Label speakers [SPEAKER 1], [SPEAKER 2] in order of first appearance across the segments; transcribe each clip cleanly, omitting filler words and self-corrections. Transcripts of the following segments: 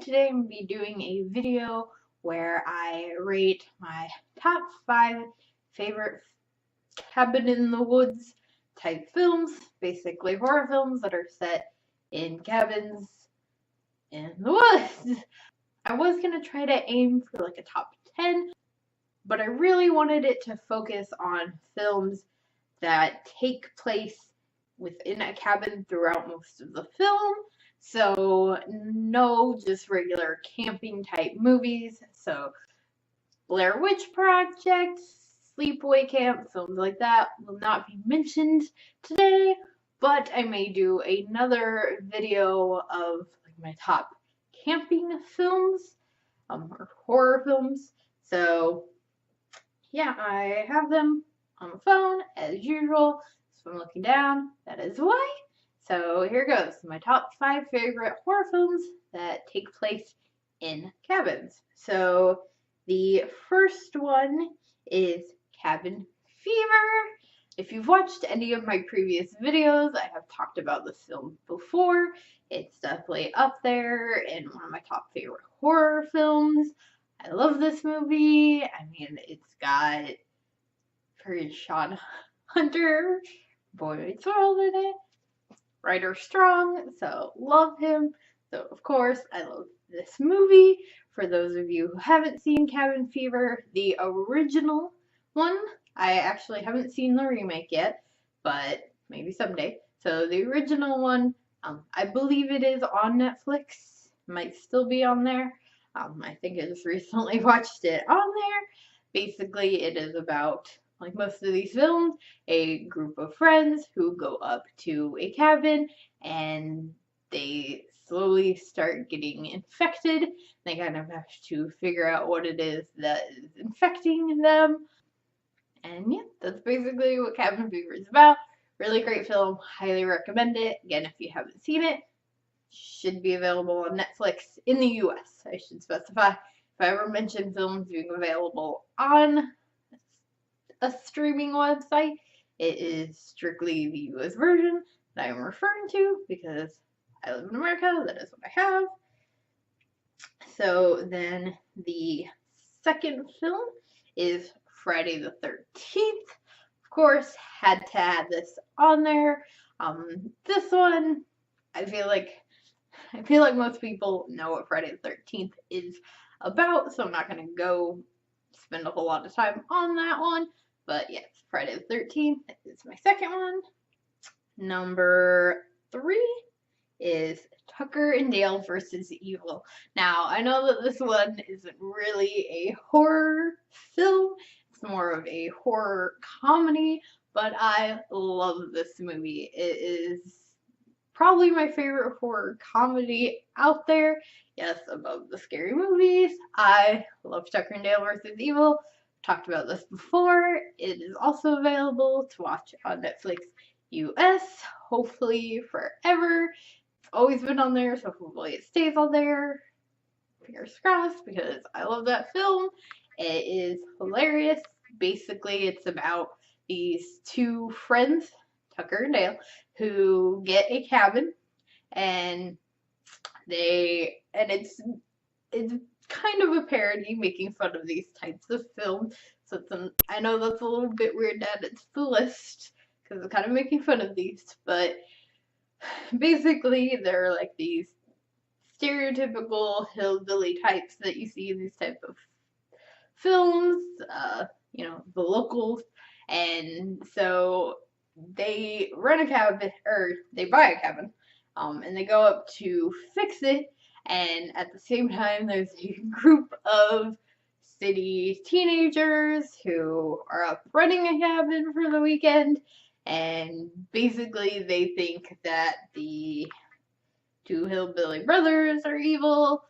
[SPEAKER 1] today I'm going to be doing a video where I rate my top 5 favorite cabin in the woods type films, basically horror films that are set in cabins in the woods. I was going to try to aim for like a top 10, but I really wanted it to focus on films that take place within a cabin throughout most of the film. So no just regular camping type movies. So Blair Witch Project, Sleepaway Camp, films like that will not be mentioned today, but I may do another video of like my top camping films or horror films. So yeah, I have them on the phone as usual. So I'm looking down, that is why. So here goes, my top 5 favorite horror films that take place in cabins. So the first one is Cabin Fever. If you've watched any of my previous videos, I have talked about this film before. It's definitely up there in one of my top favorite horror films. I love this movie. I mean, it's got Sean Hunter, Boy Meets World in it. Writer strong, so love him. So of course, I love this movie. For those of you who haven't seen Cabin Fever, the original one, I actually haven't seen the remake yet, but maybe someday. So the original one, I believe it is on Netflix. Might still be on there. I think I just recently watched it on there. Basically, it is about, like most of these films, a group of friends who go up to a cabin and they slowly start getting infected. They kind of have to figure out what it is that is infecting them. And yeah, that's basically what Cabin Fever is about. Really great film. Highly recommend it. Again, if you haven't seen it, should be available on Netflix in the US. I should specify. If I ever mention films being available on a streaming website, it is strictly the US version that I'm referring to because I live in America. That is what I have. So then the second film is Friday the 13th. Of course, had to add this on there. This one, I feel like most people know what Friday the 13th is about, so I'm not going to go spend a whole lot of time on that one. But yes, Friday the 13th is my second one. Number 3 is Tucker and Dale versus Evil. Now, I know that this one isn't really a horror film. It's more of a horror comedy, but I love this movie. It is probably my favorite horror comedy out there. Yes, above the scary movies. I love Tucker and Dale vs. Evil. Talked about this before. It is also available to watch on Netflix US, hopefully forever. It's always been on there, so hopefully it stays on there. Fingers crossed, because I love that film. It is hilarious. Basically, it's about these two friends, Tucker and Dale, who get a cabin, and it's kind of a parody making fun of these types of films. So I know that's a little bit weird that it's the list because it's kind of making fun of these, but basically they're like these stereotypical hillbilly types that you see in these type of films, the locals. And so they rent a cabin, or they buy a cabin, and they go up to fix it. And at the same time, there's a group of city teenagers who are up renting a cabin for the weekend. And basically, they think that the two hillbilly brothers are evil,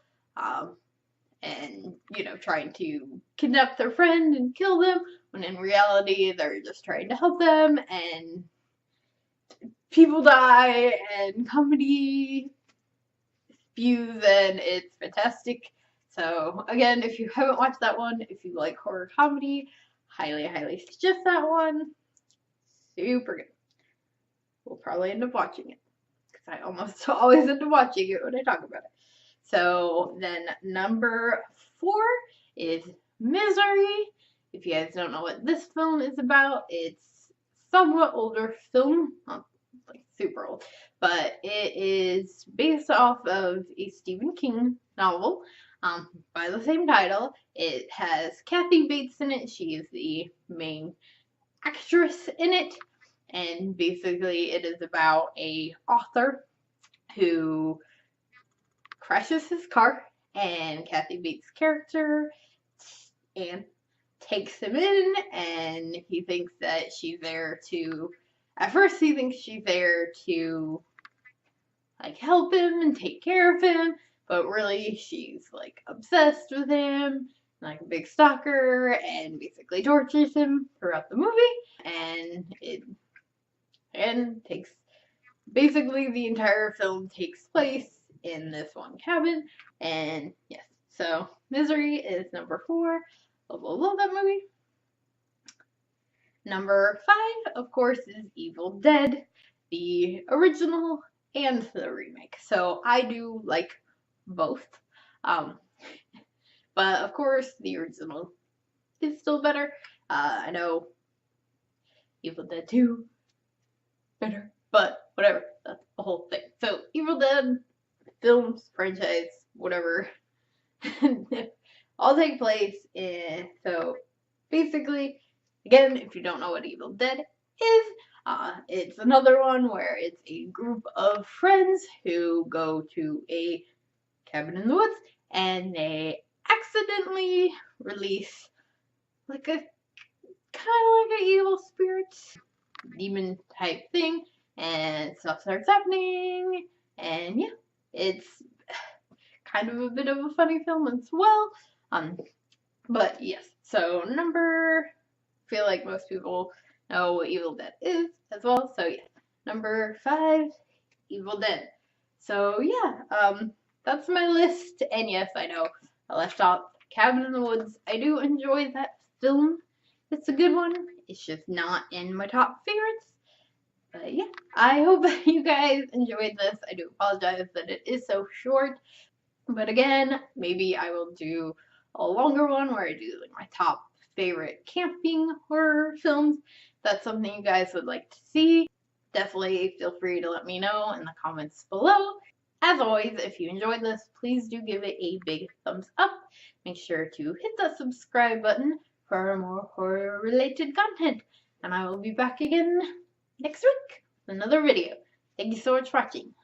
[SPEAKER 1] and trying to kidnap their friend and kill them, when in reality they're just trying to help them, and people die and comedy spews, and it's fantastic. So again, if you haven't watched that one, if you like horror comedy, highly suggest that one. Super good. We'll probably end up watching it, because I almost always end up watching it when I talk about it. So then number 4 is Misery. If you guys don't know what this film is about, it's somewhat older film, not like super old, but it is based off of a Stephen King novel by the same title. It has Kathy Bates in it. She is the main actress in it, and basically it is about a author who crashes his car, and Kathy Bates' character and takes him in, and he thinks that she's there to, at first he thinks she's there to like help him and take care of him, but really she's like obsessed with him, like a big stalker, and basically tortures him throughout the movie. And it takes, basically the entire film takes place in this one cabin. And yes, so Misery is number 4. Love that movie. Number 5, of course, is Evil Dead, the original and the remake. So I do like both. But of course, the original is still better. I know Evil Dead 2 better, but whatever. That's the whole thing. So Evil Dead films, franchise, whatever, all take place in. So basically, again, if you don't know what Evil Dead is, it's another one where it's a group of friends who go to a cabin in the woods, and they accidentally release like a kind of like an evil spirit, demon type thing, and stuff starts happening, and yeah, it's kind of a bit of a funny film as well. But yes, so I feel like most people know what Evil Dead is as well. So yeah, number 5, Evil Dead. So yeah, that's my list. And yes, I know I left off Cabin in the Woods. I do enjoy that film. It's a good one. It's just not in my top favorites. But yeah, I hope you guys enjoyed this. I do apologize that it is so short. But again, maybe I will do a longer one where I do like my top favorite camping horror films. If that's something you guys would like to see, definitely feel free to let me know in the comments below. As always, if you enjoyed this, please do give it a big thumbs up. Make sure to hit that subscribe button for more horror related content. And I will be back again next week with another video. Thank you so much for watching.